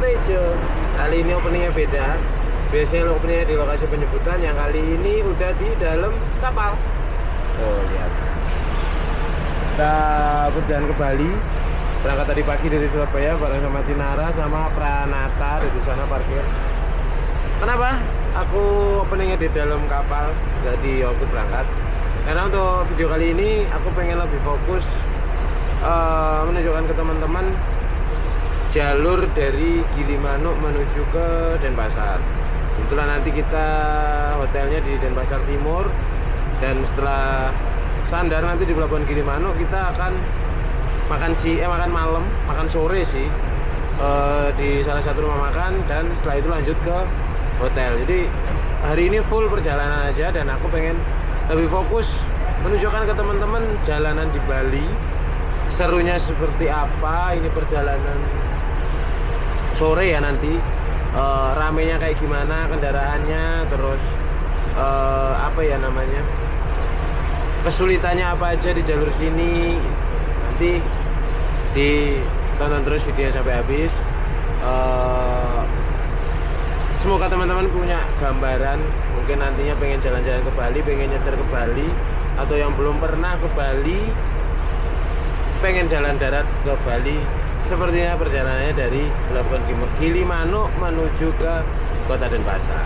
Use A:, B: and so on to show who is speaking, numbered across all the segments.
A: Tejo. Kali ini openingnya beda. Biasanya openingnya di lokasi penyebutan, yang kali ini udah di dalam kapal. Oh, lihat. Kita berjalan ke Bali. Berangkat tadi pagi dari Surabaya bareng sama Tinara sama Pranata, di sana parkir. Kenapa aku openingnya di dalam kapal, nggak di waktu berangkat? Karena untuk video kali ini aku pengen lebih fokus menunjukkan ke teman-teman jalur dari Gilimanuk menuju ke Denpasar. Itulah nanti kita hotelnya di Denpasar Timur, dan setelah sandar nanti di Pelabuhan Gilimanuk kita akan makan malam, makan sore sih di salah satu rumah makan, dan setelah itu lanjut ke hotel. Jadi hari ini full perjalanan aja, dan aku pengen lebih fokus menunjukkan ke teman-teman jalanan di Bali, serunya seperti apa, ini perjalanan sore ya nanti, ramenya kayak gimana kendaraannya, terus apa ya namanya, kesulitannya apa aja di jalur sini. Nanti ditonton terus videonya sampai habis. Semoga teman-teman punya gambaran, mungkin nantinya pengen jalan-jalan ke Bali, pengen nyetir ke Bali, atau yang belum pernah ke Bali pengen jalan darat ke Bali. Sepertinya perjalanannya dari Pelabuhan Gilimanuk menuju ke Kota Denpasar.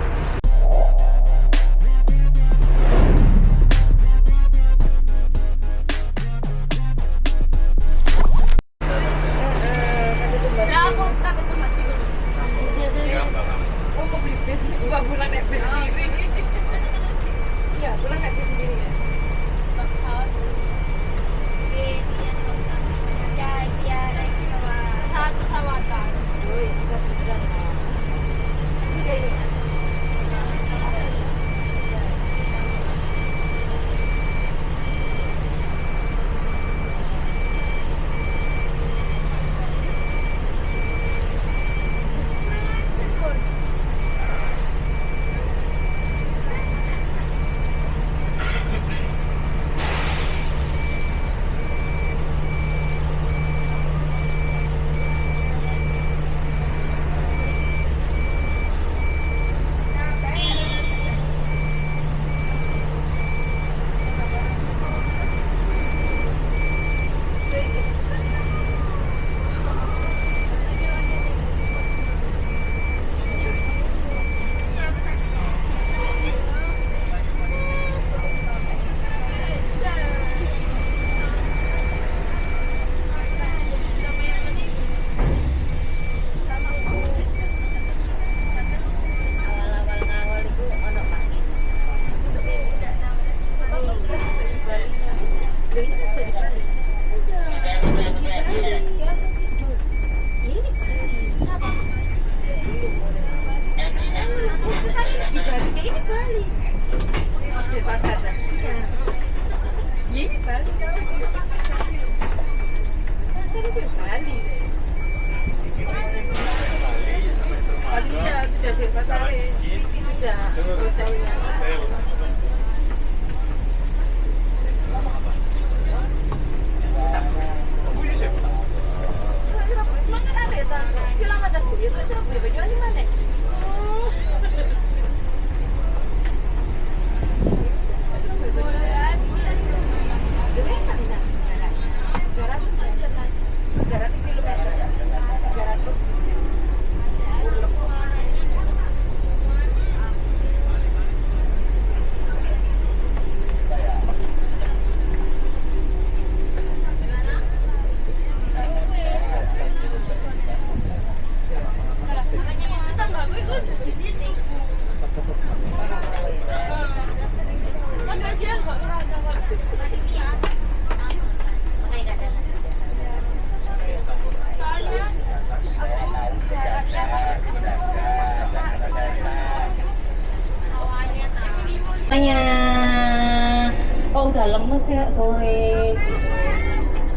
B: Oh udah lemes ya sore.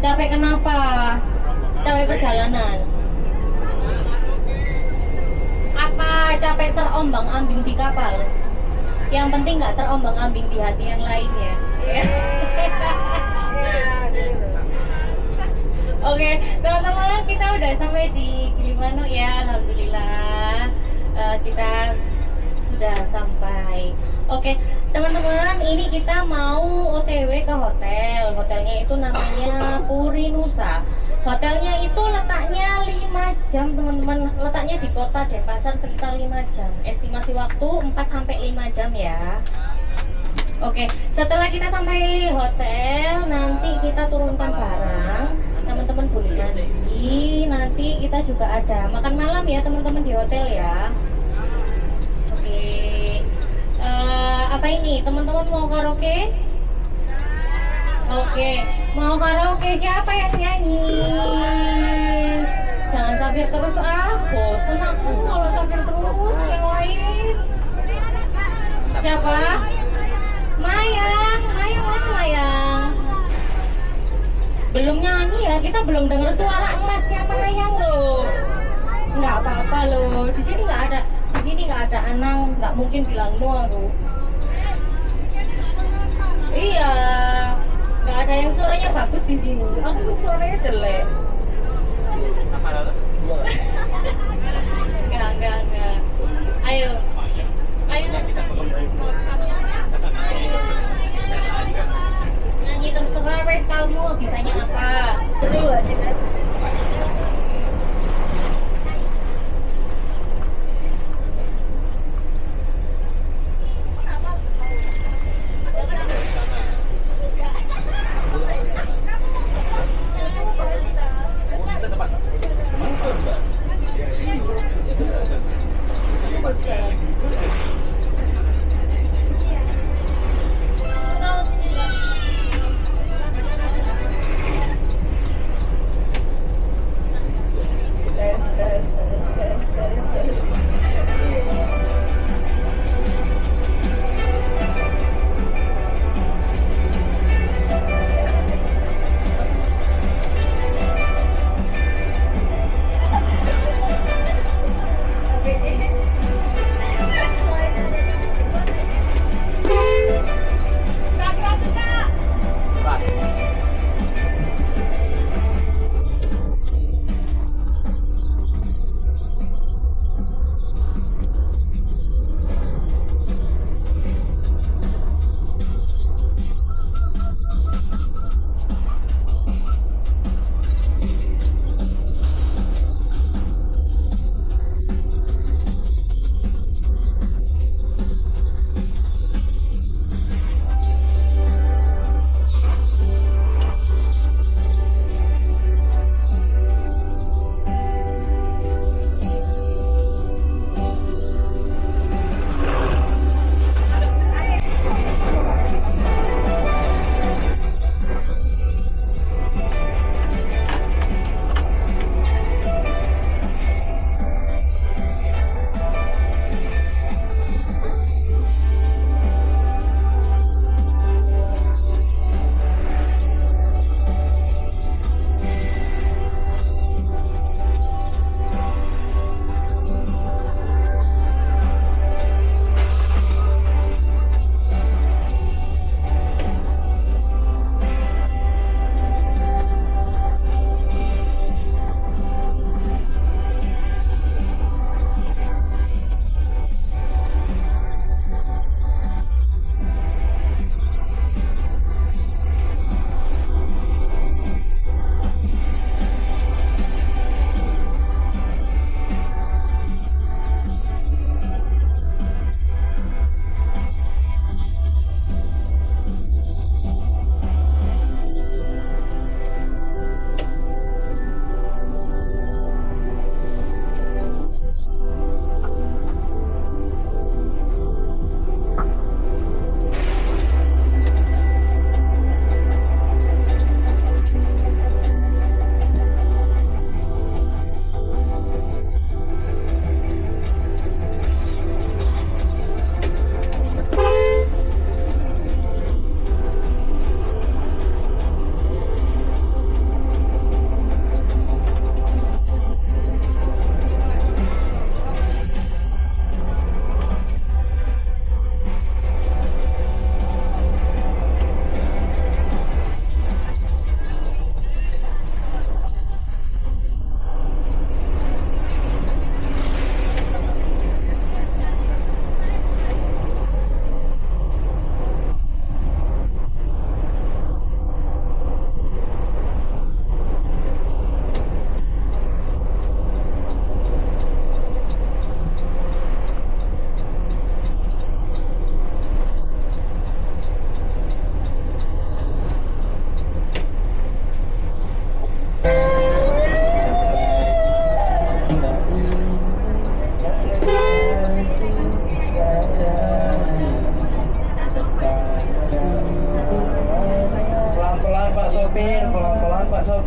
B: Capek kenapa? Capek perjalanan. Apa capek terombang-ambing di kapal? Yang penting nggak terombang-ambing di hati yang lainnya. Oke, teman-teman, kita udah sampai di Gilimanuk. gimana ya? Alhamdulillah kita sudah sampai. Oke, teman-teman, ini kita mau OTW ke hotel. Hotelnya itu namanya Puri Nusa. Hotelnya itu letaknya 5 jam, teman-teman. Letaknya di kota Denpasar sekitar 5 jam. Estimasi waktu 4 sampai 5 jam ya. Oke, setelah kita sampai hotel, nanti kita turunkan barang. Teman-teman boleh mandi. Nanti kita juga ada makan malam ya, teman-teman, di hotel ya. Oke. Apa ini? Teman-teman mau karaoke? Oke. Mau karaoke, siapa yang nyanyi? Jangan sambil terus bosan aku kalau sambil terus yang lain. Siapa? Mayang, Mayang mana Mayang? Belum nyanyi ya, kita belum dengar suara emasnya Mayang loh. Nggak apa-apa loh, di sini nggak ada Anang, nggak mungkin bilang no tuh. Iya, nggak ada yang suaranya bagus di sini. Aku tuh suaranya jelek. Enggak. Ayo. Nyanyi terserah wes kamu, bisanya apa? Dulu sih kan.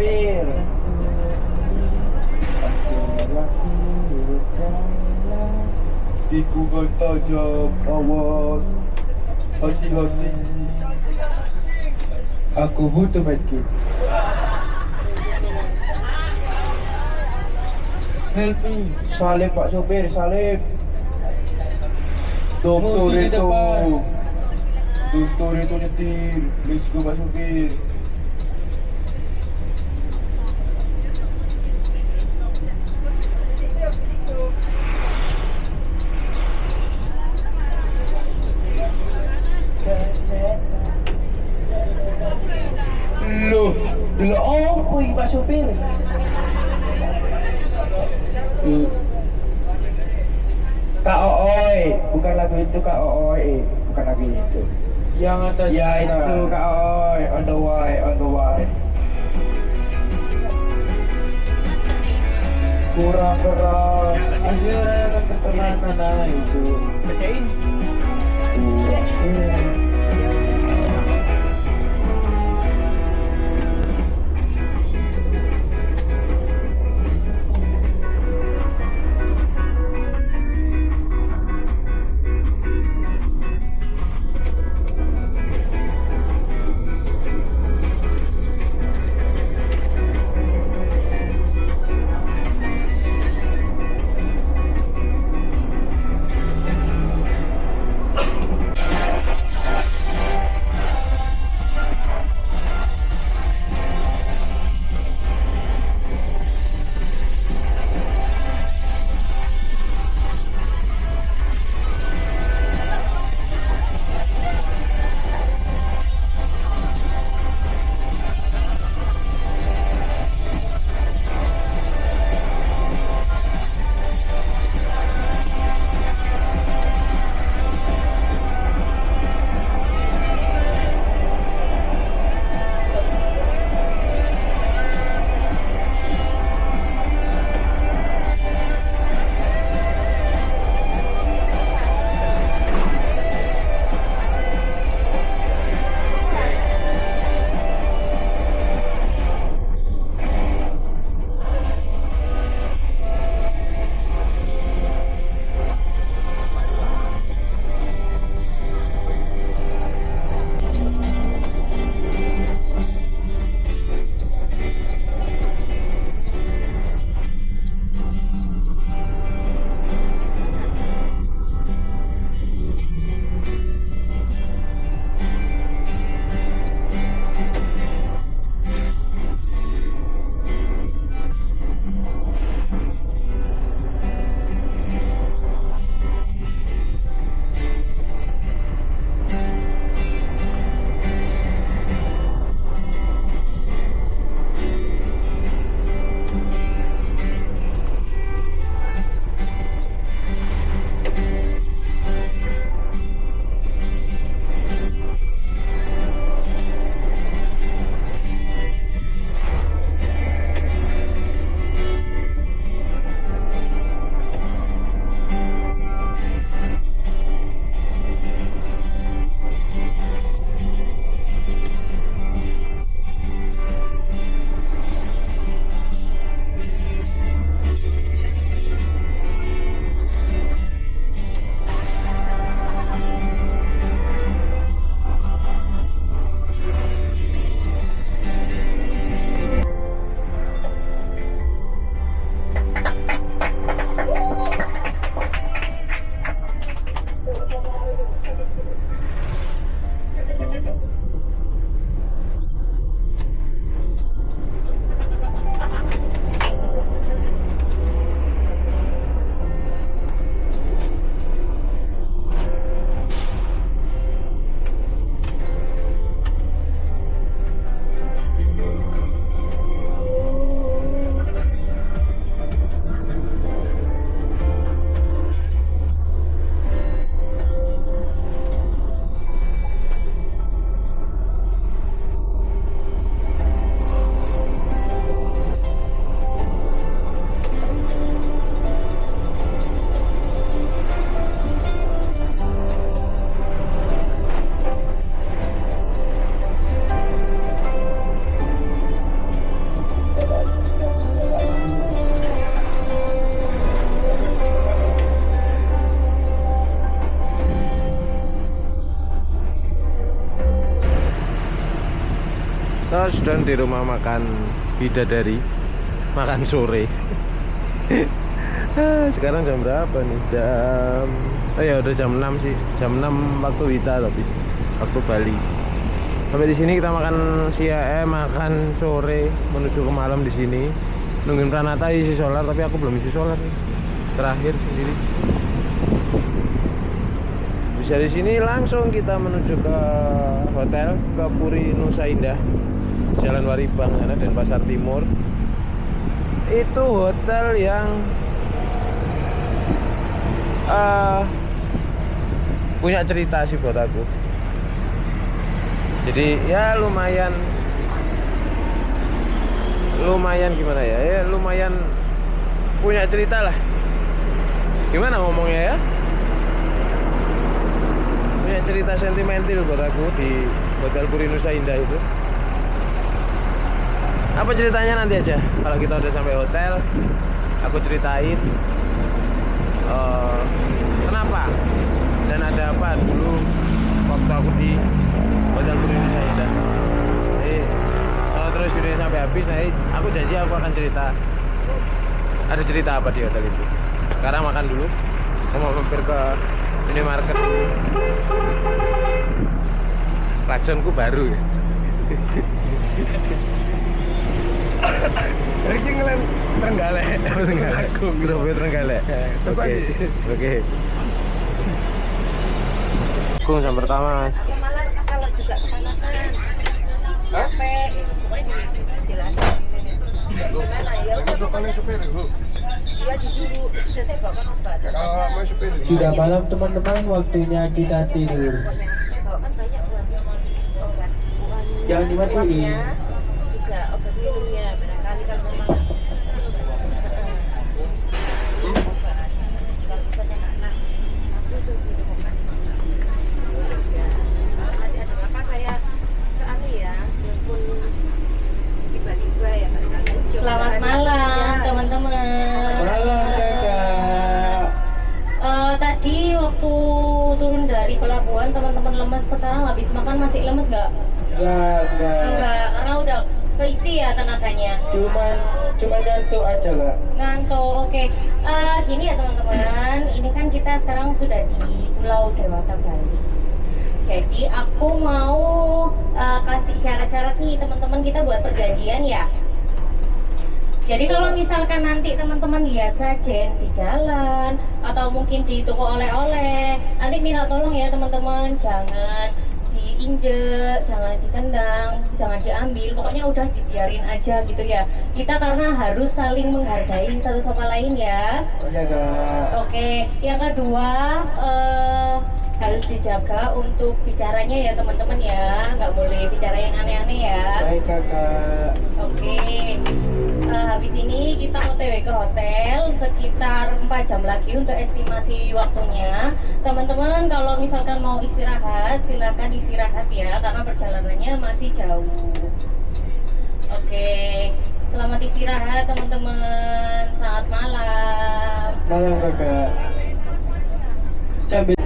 A: sopir. Tiku tajam, awas, hati-hati. Aku butuh medkit. Help me, salib Pak sopir, salib. Dokter itu nyetir, let's go Pak sopir. Loh, apa ini Pak sopir? Kak Ooi, bukan lagu itu Kak Ooi, bukan lagu itu. Yang atas. Ya itu Kak Ooi, on the way, on the way. Kurang keras, akhirnya akan terkena itu. Bacain. barusan di rumah makan bidadari, makan sore. Sekarang jam berapa nih? Ya udah jam 6 sih. Jam 6 waktu Wita, tapi waktu Bali. Sampai di sini kita makan siang, makan sore, menuju ke malam di sini. Nungguin Pranata isi solar, tapi aku belum isi solar nih. Terakhir sendiri. Bisa di sini langsung kita menuju ke hotel, ke Puri Nusa Indah, Jalan Waribang sana, dan Pasar Timur. Itu hotel yang punya cerita sih buat aku. Jadi ya lumayan gimana ya, lumayan punya cerita lah. Gimana ngomongnya ya? Punya cerita sentimental buat aku di Hotel Puri Nusa Indah itu. Apa ceritanya nanti aja. Kalau kita udah sampai hotel, aku ceritain kenapa dan ada apa dulu waktu aku di Hotel Puri Nusa Indah. Jadi kalau terus videonya sampai habis, nanti aku janji aku akan cerita. Ada cerita apa di hotel itu. Sekarang makan dulu. Aku mau mampir ke minimarket. Klaksonku baru ya.
C: Iki ngelem Trenggalek.
A: Trenggalek. Surabaya Trenggalek. Oke. Kung yang pertama.
D: Aku malah kalau juga kepanasan, capek, pokoknya dijelasin gimana ya. Dia disuruh, sudah saya bawakan obat.
C: Sudah malam teman-teman, waktunya kita tidur.
D: Saya bawakan banyak obat.
C: Jangan dimatiin.
D: Uangnya juga obat minumnya, barangkali kalau memang obat. Kalau misalnya anak, aku tuh minum obat. Nanti ada apa saya seani ya, walaupun tiba-tiba ya barangkali.
B: Selamat malam teman-teman.
C: Malam kakak.
B: Tadi waktu turun dari pelabuhan teman-teman lemes, sekarang habis makan masih lemes nggak?
C: Enggak.
B: Enggak, karena udah keisi ya tenaganya.
C: Cuman ngantuk aja kak.
B: Ngantuk, oke. Gini ya teman-teman, ini kan kita sekarang sudah di Pulau Dewata Bali. Jadi aku mau kasih syarat-syarat nih teman-teman, kita buat perjanjian ya. Jadi kalau misalkan nanti teman-teman lihat sajen di jalan atau mungkin di toko oleh-oleh, nanti minta tolong ya teman-teman, jangan diinjek, jangan ditendang, jangan diambil, pokoknya udah dibiarin aja gitu ya. Kita karena harus saling menghargai satu sama lain ya.
C: Iya kak.
B: Oke, yang kedua harus dijaga untuk bicaranya ya teman-teman ya, nggak boleh bicara yang aneh-aneh ya.
C: Baik kakak.
B: Oke. Habis ini kita OTW ke hotel sekitar 4 jam lagi untuk estimasi waktunya. Teman-teman kalau misalkan mau istirahat, silakan istirahat ya, karena perjalanannya masih jauh. Oke, selamat istirahat teman-teman. Selamat malam.
C: Malam kakak. Sambil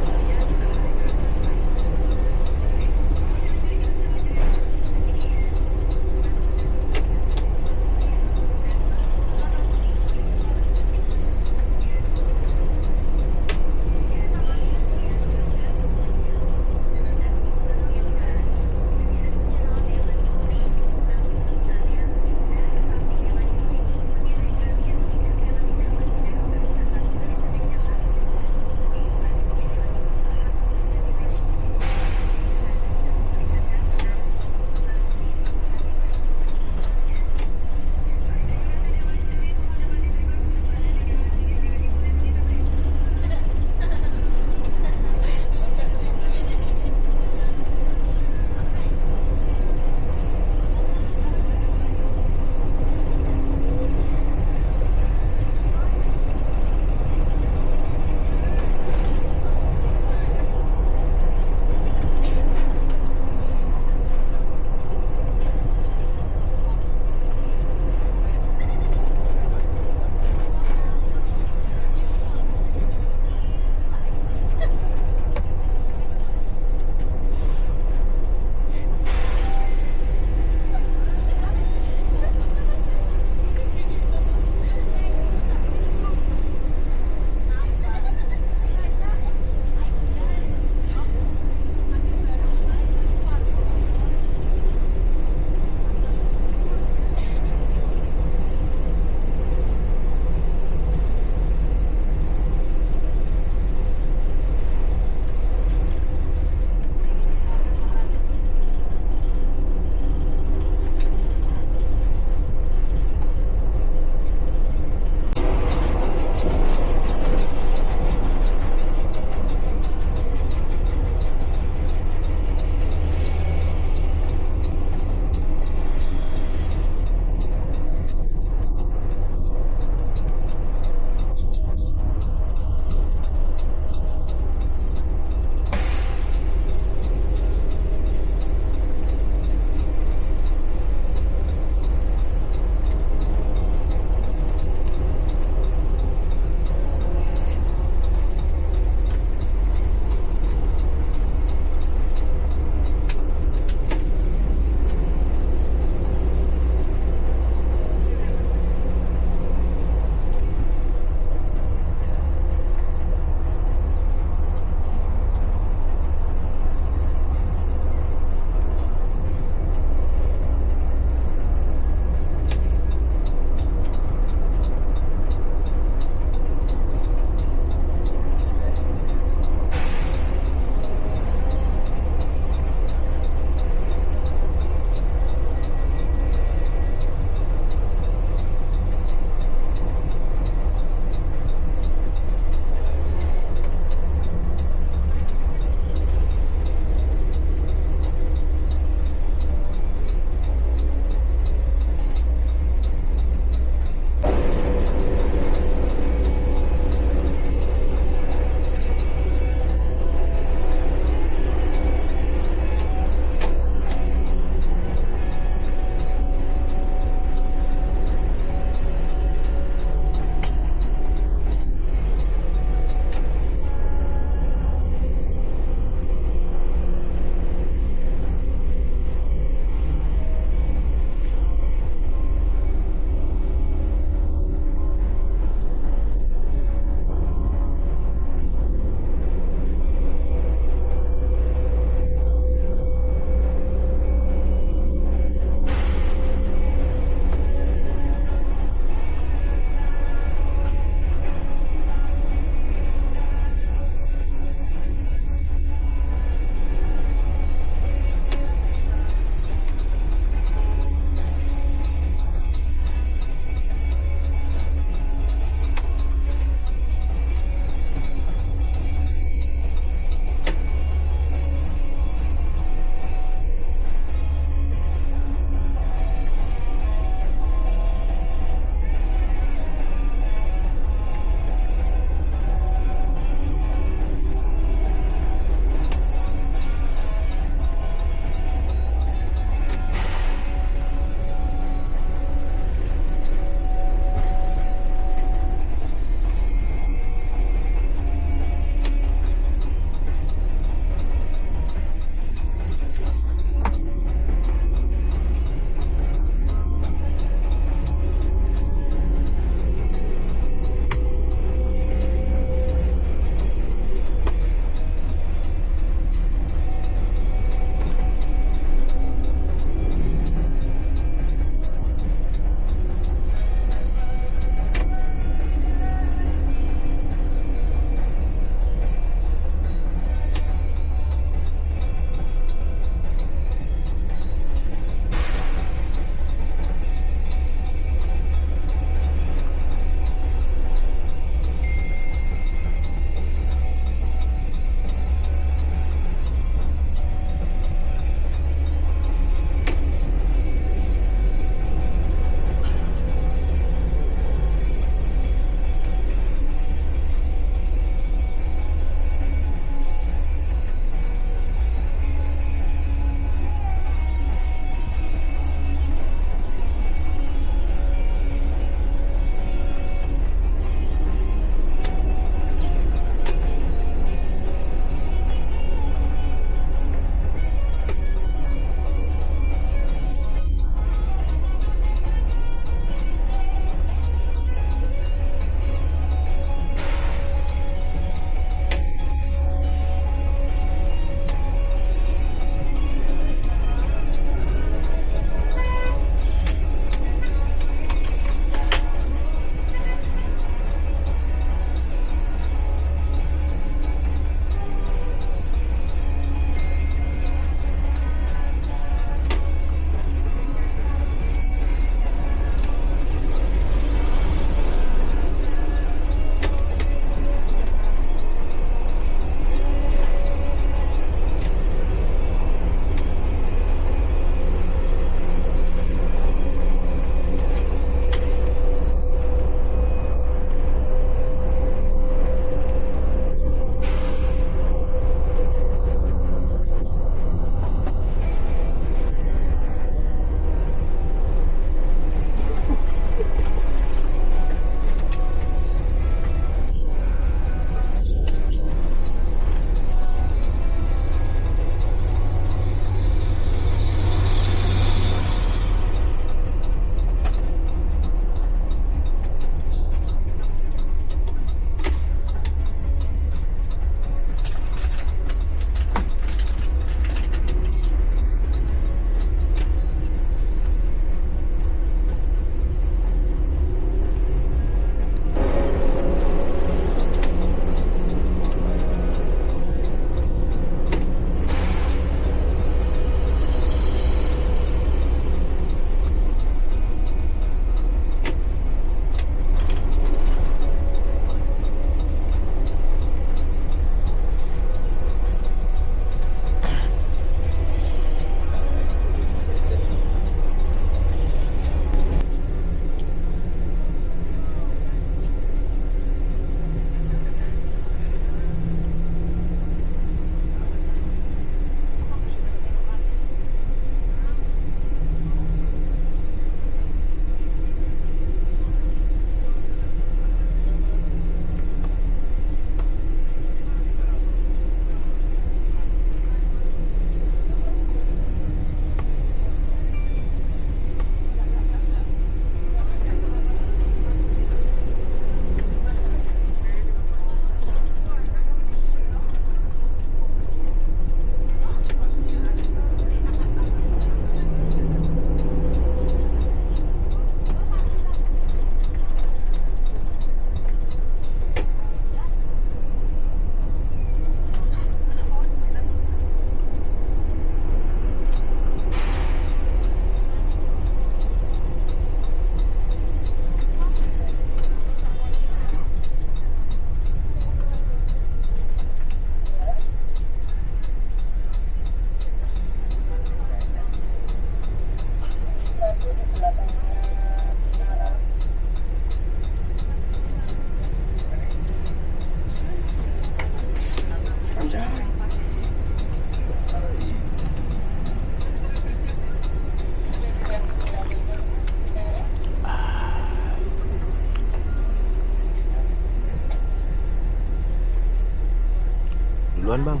A: duluan bang.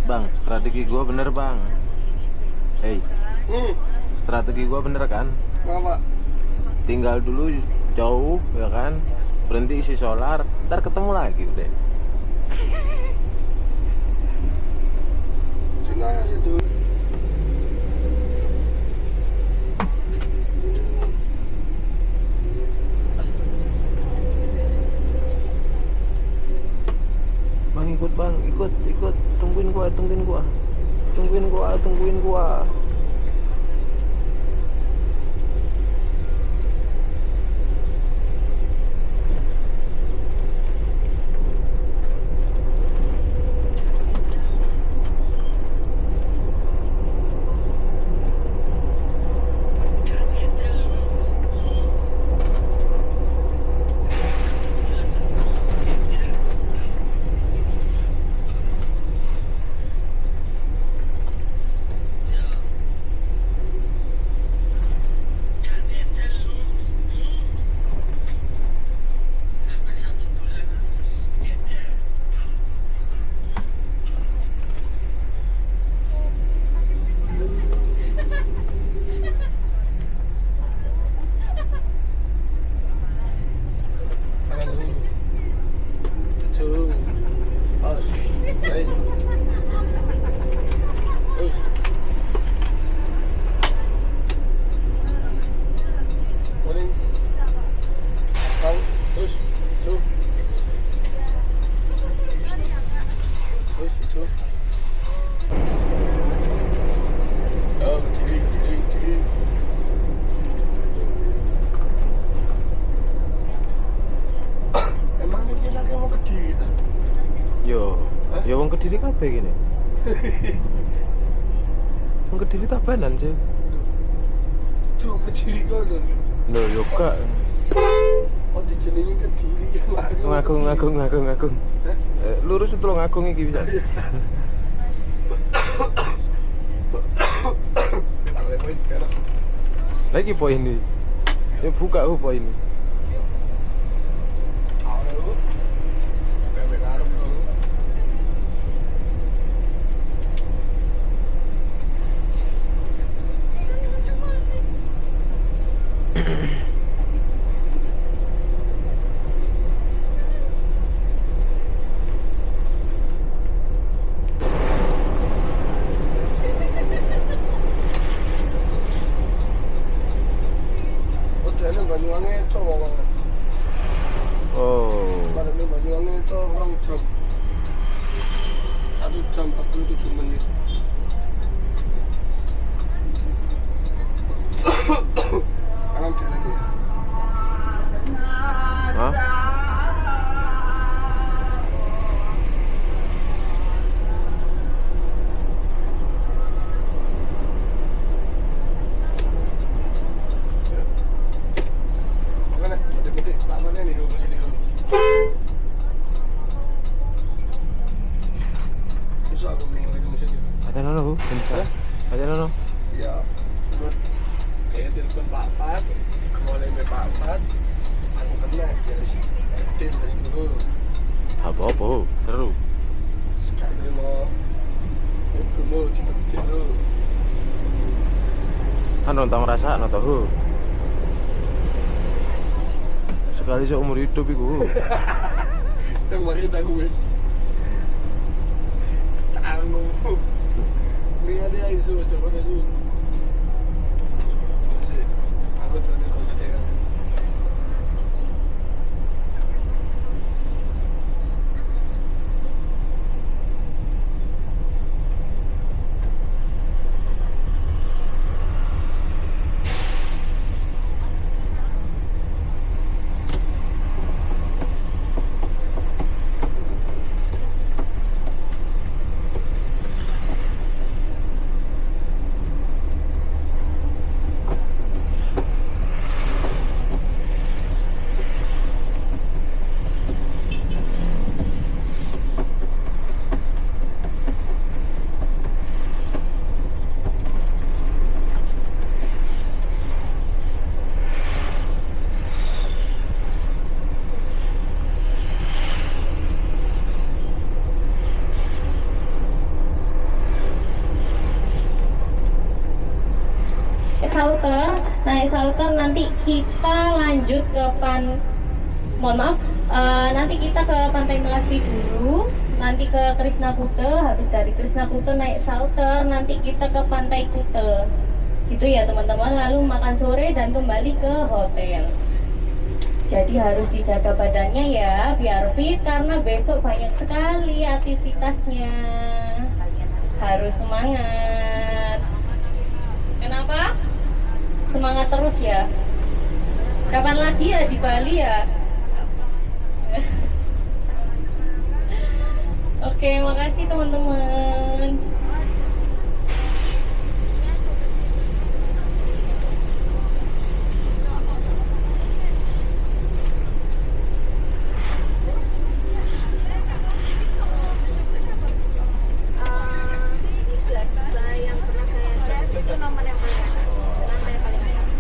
A: Bang, strategi gua bener bang. Hey, strategi gua bener kan?
E: Apa?
A: Tinggal dulu jauh ya kan, berhenti isi solar, ntar ketemu lagi udah.
E: Cina itu.
A: Bang ikut bang, ikut, tungguin gua. Ya wong Kediri kabeh gini. Wong Kediri tabanan sih.
E: Tuh Kediri kau tuh.
A: Lho yo gak.
E: Oh dijenengi Kediri.
A: Ngagung. Lurus itu lo ngagung iki bisa. Lagi poin ini. Ya buka poin ini.
E: Banyuwangi coba banget.
A: Oh.
E: Pada Banyuwangi itu orang jam 1 jam 47 menit. Kanan jalan ya.
A: Hah? Ada nono, bisa. Ada nono.
E: Ya, buat kayak telepon Pak Fat, kemarin Pak Fat, aku kena dari tim dari situ.
A: Apa? Seru.
E: Sekali mau tiba-tiba.
A: Kan nonton rasa nonton sekali seumur hidup iku.
E: Kemarin aku wis tanggung. Lihat dia isu coba dulu. Masih aku tanya kau saja.
B: nanti kita lanjut ke nanti kita ke Pantai Melasti dulu, nanti ke Krishna Kute, habis dari Krishna Kute naik Salter, nanti kita ke Pantai Kute gitu ya teman-teman, lalu makan sore dan kembali ke hotel. Jadi harus dijaga badannya ya biar fit, karena besok banyak sekali aktivitasnya, harus semangat. Kenapa? Semangat terus ya. Kapan lagi ya di Bali ya? Oke, makasih teman-teman.
D: Yang pernah saya share itu nomor yang paling atas, lantai paling atas.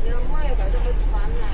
D: Ya mau ya gak sampai mana.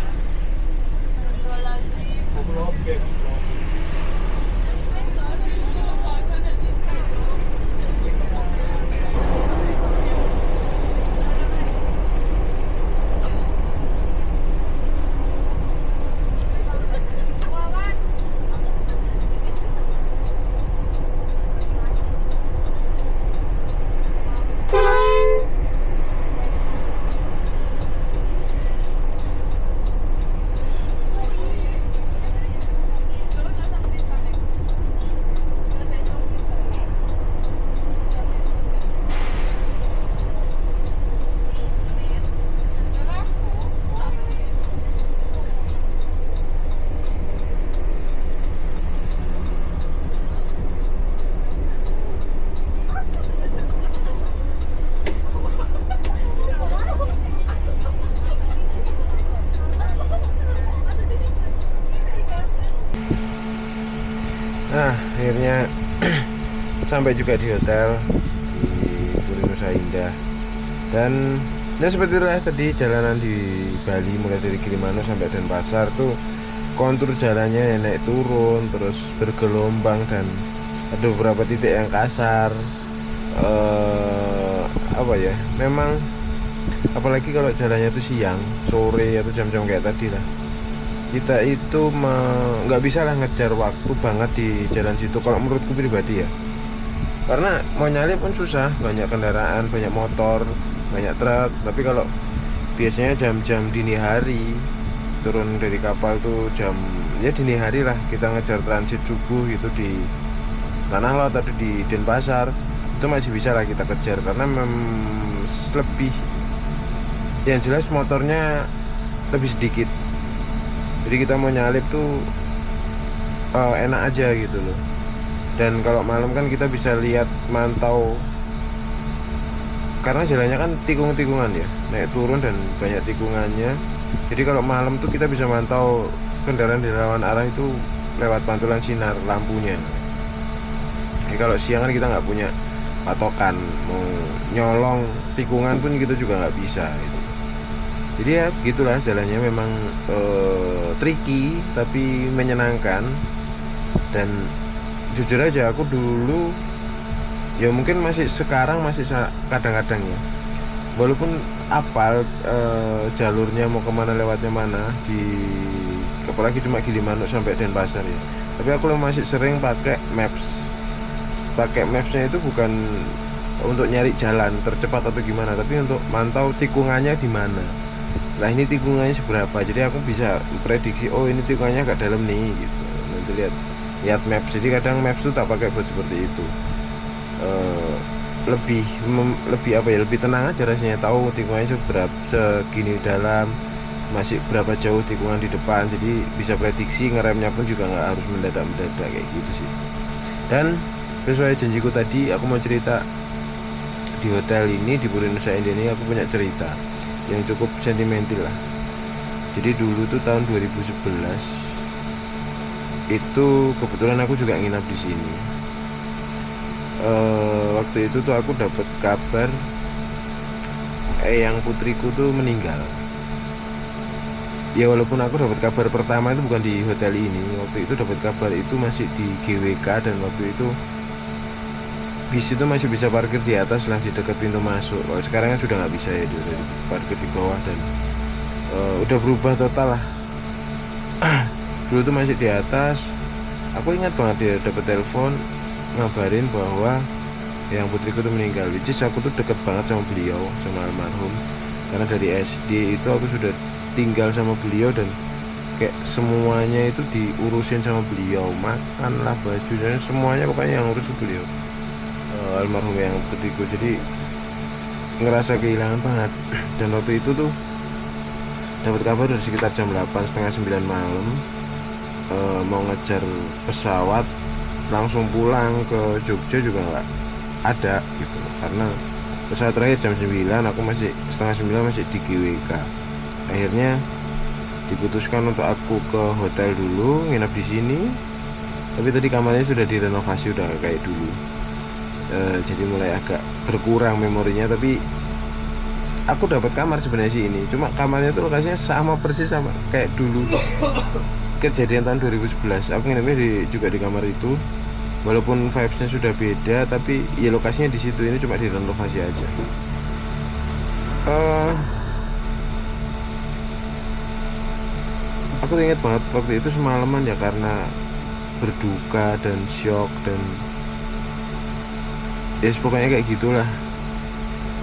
A: Nah, akhirnya sampai juga di hotel di Puri Nusa Indah. Dan ya seperti itulah tadi jalanan di Bali, mulai dari Gilimanuk sampai Denpasar tuh kontur jalannya ya naik turun, terus bergelombang, dan ada beberapa titik yang kasar. Apa ya, memang apalagi kalau jalannya itu siang, sore atau jam-jam kayak tadi lah, kita itu nggak bisa lah ngejar waktu banget di jalan situ kalau menurutku pribadi ya, karena mau nyalip pun susah, banyak kendaraan, banyak motor, banyak truk. Tapi kalau biasanya jam-jam dini hari turun dari kapal tuh ya dini hari lah, kita ngejar transit subuh gitu di Tanah Lot atau di Denpasar, itu masih bisa lah kita kejar, karena lebih, yang jelas motornya lebih sedikit. Jadi kita mau nyalip tuh enak aja gitu loh. Dan kalau malam kan kita bisa lihat, mantau, karena jalannya kan tikung-tikungan ya, naik turun dan banyak tikungannya. Jadi kalau malam tuh kita bisa mantau kendaraan di lawan arah itu lewat pantulan sinar lampunya. Jadi kalau siang kan kita nggak punya patokan, mau nyolong tikungan pun kita juga nggak bisa gitu. Jadi ya begitulah jalannya, memang tricky tapi menyenangkan. Dan jujur aja aku dulu ya mungkin sekarang masih kadang-kadang ya, walaupun apal jalurnya mau kemana lewatnya mana, apalagi cuma Gilimanuk sampai Denpasar ya, tapi aku masih sering pakai maps. Pakai mapsnya itu bukan untuk nyari jalan tercepat atau gimana, tapi untuk mantau tikungannya di mana. Setelah ini tikungannya seberapa, jadi aku bisa prediksi, oh ini tikungannya agak dalam nih gitu. Nanti lihat maps. Jadi kadang maps itu tak pakai buat seperti itu. Lebih apa ya, lebih tenang aja rasanya, tahu tikungannya segini dalam, masih berapa jauh tikungan di depan, jadi bisa prediksi, ngeremnya pun juga nggak harus mendadak kayak gitu sih. Dan sesuai janjiku tadi, aku mau cerita di hotel ini, di Puri Nusa Indah ini, aku punya cerita yang cukup sentimental lah. Jadi dulu tuh tahun 2011 itu kebetulan aku juga nginap di sini. Waktu itu tuh aku dapat kabar yang putriku tuh meninggal. ya walaupun aku dapat kabar pertama itu bukan di hotel ini, waktu itu dapat kabar itu masih di GWK, dan waktu itu bis itu masih bisa parkir di atas lah, di dekat pintu masuk. Kalau sekarang kan sudah nggak bisa ya, udah parkir di bawah, dan udah berubah total lah. Dulu tuh masih di atas. Aku ingat banget dia dapat telepon ngabarin bahwa yang putriku tuh meninggal, which is aku tuh deket banget sama beliau, sama almarhum, karena dari SD itu aku sudah tinggal sama beliau, dan kayak semuanya itu diurusin sama beliau, makan lah, baju, dan semuanya pokoknya yang urus itu beliau, almarhum yang putriku. Jadi ngerasa kehilangan banget. Dan waktu itu tuh dapat kabar dari sekitar jam 8, setengah 9 malam, mau ngejar pesawat langsung pulang ke Jogja juga nggak ada gitu, karena pesawat terakhir jam 9, aku masih setengah 9 masih di GWK. Akhirnya diputuskan untuk aku ke hotel dulu, nginap di sini. Tapi tadi kamarnya sudah direnovasi, udah kayak dulu, jadi mulai agak berkurang memorinya. Tapi aku dapat kamar sebenarnya sih ini, cuma kamarnya tuh lokasinya sama persis sama kayak dulu kejadian tahun 2011. Aku nginepnya juga di kamar itu, walaupun vibesnya sudah beda, tapi ya lokasinya di situ. Ini cuma direnovasi aja. Aku ingat banget waktu itu semalaman ya, karena berduka dan shock, dan ya pokoknya kayak gitulah.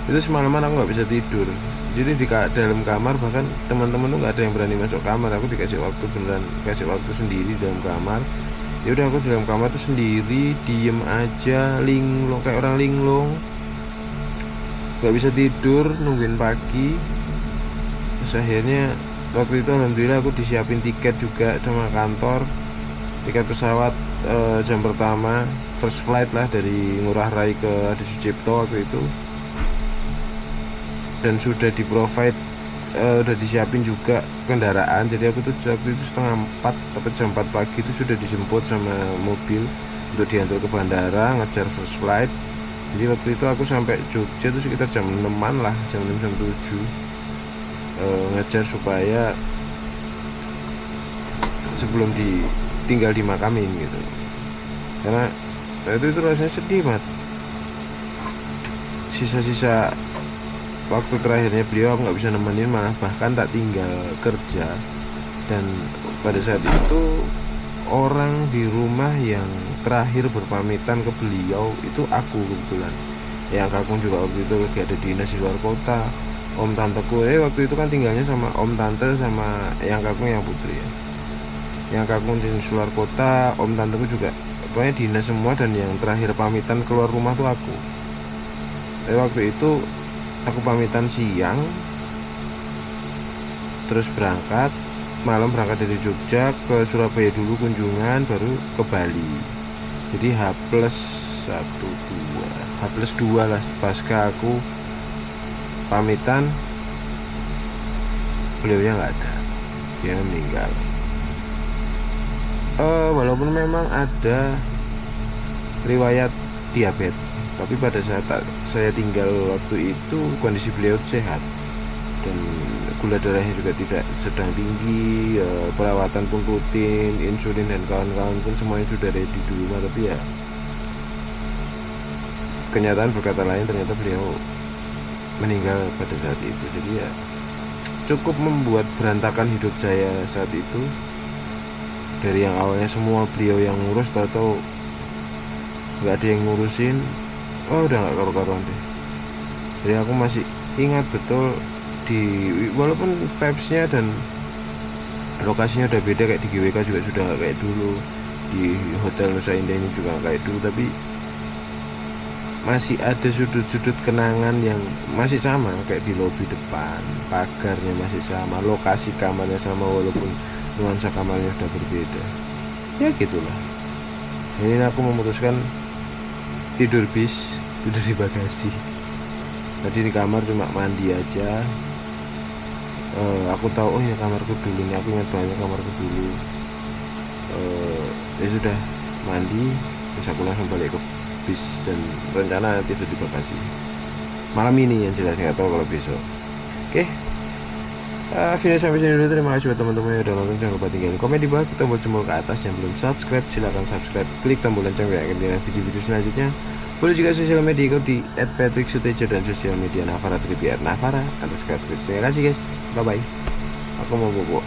A: Itu semalaman aku nggak bisa tidur. Jadi di dalam kamar bahkan teman-teman tuh nggak ada yang berani masuk kamar. Aku dikasih waktu, beneran kasih waktu sendiri dalam kamar. Ya udah, aku di dalam kamar tuh sendiri, diem aja, linglung kayak orang linglung, nggak bisa tidur, nungguin pagi. Terus akhirnya waktu itu alhamdulillah aku disiapin tiket juga sama kantor, tiket pesawat jam pertama, first flight lah, dari Ngurah Rai ke Adi Sucipto waktu itu. Dan sudah di provide, udah disiapin juga kendaraan. Jadi aku tuh waktu itu setengah 4 atau jam 4 pagi itu sudah dijemput sama mobil untuk diantar ke bandara, ngejar first flight. Jadi waktu itu aku sampai Jogja itu sekitar jam 6-an lah, jam 6 jam 7, ngejar supaya sebelum tinggal dimakamin gitu. Karena itu rasanya sedih banget. Sisa-sisa waktu terakhirnya beliau aku nggak bisa nemenin, malah bahkan tak tinggal kerja. Dan pada saat itu orang di rumah yang terakhir berpamitan ke beliau itu aku kebetulan. Yang kakung juga waktu itu lagi ada dinas di luar kota. Om tanteku waktu itu kan tinggalnya sama om tante sama yang kakung yang putri ya. Yang kakung di luar kota, om tanteku juga pokoknya dinas semua. Dan yang terakhir pamitan keluar rumah tuh aku. Waktu itu aku pamitan siang, terus berangkat malam, berangkat dari Jogja ke Surabaya dulu kunjungan, baru ke Bali. Jadi H+1 2 H+2 lah pasca aku pamitan, beliaunya nggak ada, dia meninggal. Walaupun memang ada riwayat diabetes, tapi pada saat saya tinggal waktu itu kondisi beliau sehat, dan gula darahnya juga tidak sedang tinggi, perawatan pun rutin, insulin dan kawan-kawan pun semuanya sudah ready di rumah. Tapi ya kenyataan berkata lain, ternyata beliau meninggal pada saat itu. Jadi ya cukup membuat berantakan hidup saya saat itu. Dari yang awalnya semua beliau yang ngurus, tahu-tahu nggak ada yang ngurusin. Udah nggak karu-karuan deh. Jadi aku masih ingat betul, walaupun vibesnya dan lokasinya udah beda, kayak di GWK juga sudah nggak kayak dulu, di Hotel Nusa Indah ini juga nggak kayak dulu, tapi masih ada sudut-sudut kenangan yang masih sama, kayak di lobi depan, pagarnya masih sama, lokasi kamarnya sama, walaupun nuansa kamarnya udah berbeda. Ya gitulah. Jadi aku memutuskan tidur bis, tidur di bagasi. Tadi di kamar cuma mandi aja. Aku tahu, oh ya kamarku dulu nih, aku ingat banyak kamarku dulu. Ya sudah, mandi, terus aku langsung balik ke bis, dan rencana tidur di bagasi malam ini yang jelas, nggak tahu kalau besok. Oke, Video sampai sini dulu. Terima kasih buat teman-teman yang udah nonton. Jangan lupa tinggalin komen di bawah, tombol jempol ke atas. Yang belum subscribe silahkan subscribe, klik tombol lonceng biar ketinggalan video-video selanjutnya. Follow juga sosial media aku di @patricksutejo dan sosial media Navara Trippier Navara _. Terima kasih guys, bye bye. Aku mau bobo.